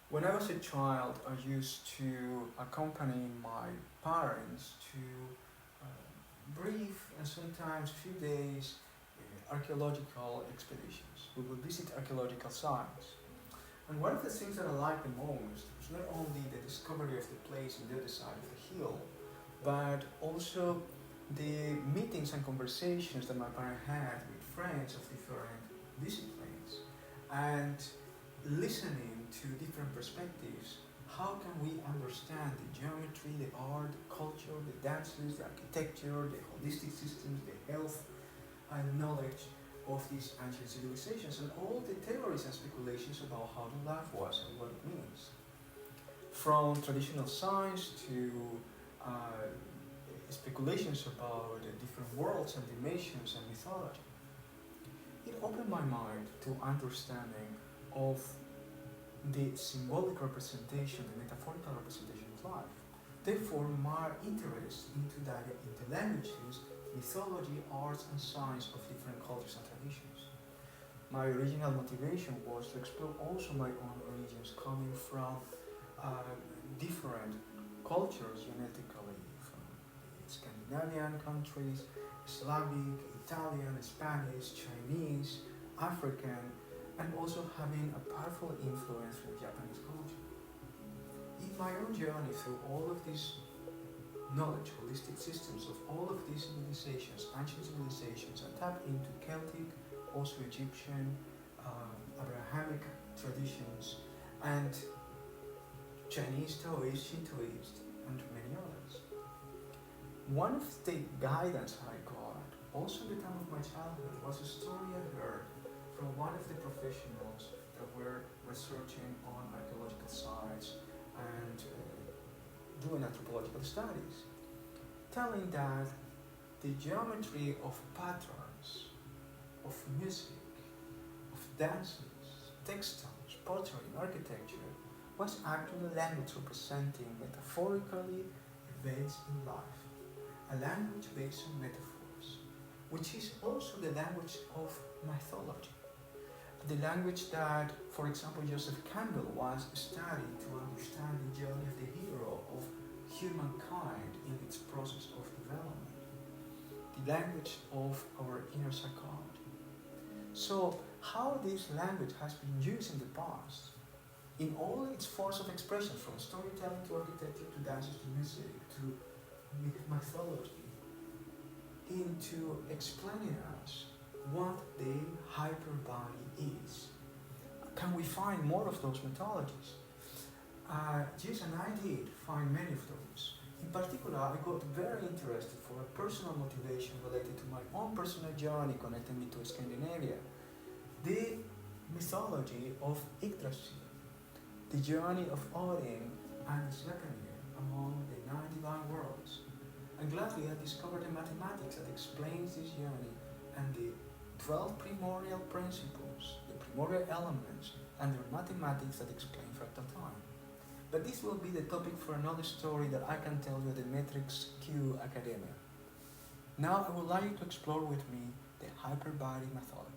When I was a child, I used to accompany my parents to brief and sometimes few days archaeological expeditions. We would visit archaeological sites. And one of the things that I liked the most was not only the discovery of the place on the other side of the hill, but also the meetings and conversations that my parents had with friends of different disciplines and listening to different perspectives. How can we understand the geometry, the art, the culture, the dances, the architecture, the holistic systems, the health and knowledge of these ancient civilizations, and all the theories and speculations about how the life was and what it means? From traditional science to speculations about different worlds and dimensions and mythology. It opened my mind to understanding of the symbolic representation, the metaphorical representation of life. Therefore, my interest into languages, mythology, arts, and science of different cultures and traditions. My original motivation was to explore also my own origins, coming from different cultures genetically, from the Scandinavian countries, Slavic, Italian, Spanish, Chinese, African, and also having a powerful influence from Japanese culture. In my own journey through all of these knowledge, holistic systems of all of these civilizations, ancient civilizations, I tapped into Celtic, also Egyptian, Abrahamic traditions, and Chinese, Taoist, Shintoist, and many others. One of the guidance I got, also at the time of my childhood, was a story I heard from one of the professionals that were researching on archaeological sites and doing anthropological studies, telling that the geometry of patterns, of music, of dances, textiles, pottery, architecture was actually a language representing metaphorically events in life, a language based on metaphors, which is also the language of mythology. The language that, for example, Joseph Campbell was studying to understand the journey of the hero of humankind in its process of development, the language of our inner psychology. So, how this language has been used in the past, in all its forms of expression, from storytelling to architecture to dances to music to mythology, into explaining us what the hyperbody is. Can we find more of those mythologies? Yes, and I did find many of those. In particular, I got very interested for a personal motivation related to my own personal journey connecting me to Scandinavia. The mythology of Yggdrasil, the journey of Odin and Sleipnir among the 9 divine worlds. And gladly I discovered the mathematics that explains this journey and the 12 primordial principles, the primordial elements, and their mathematics that explain fractal time. But this will be the topic for another story that I can tell you at the Matrix Q Academia. Now I would like you to explore with me the hyperbody mythology.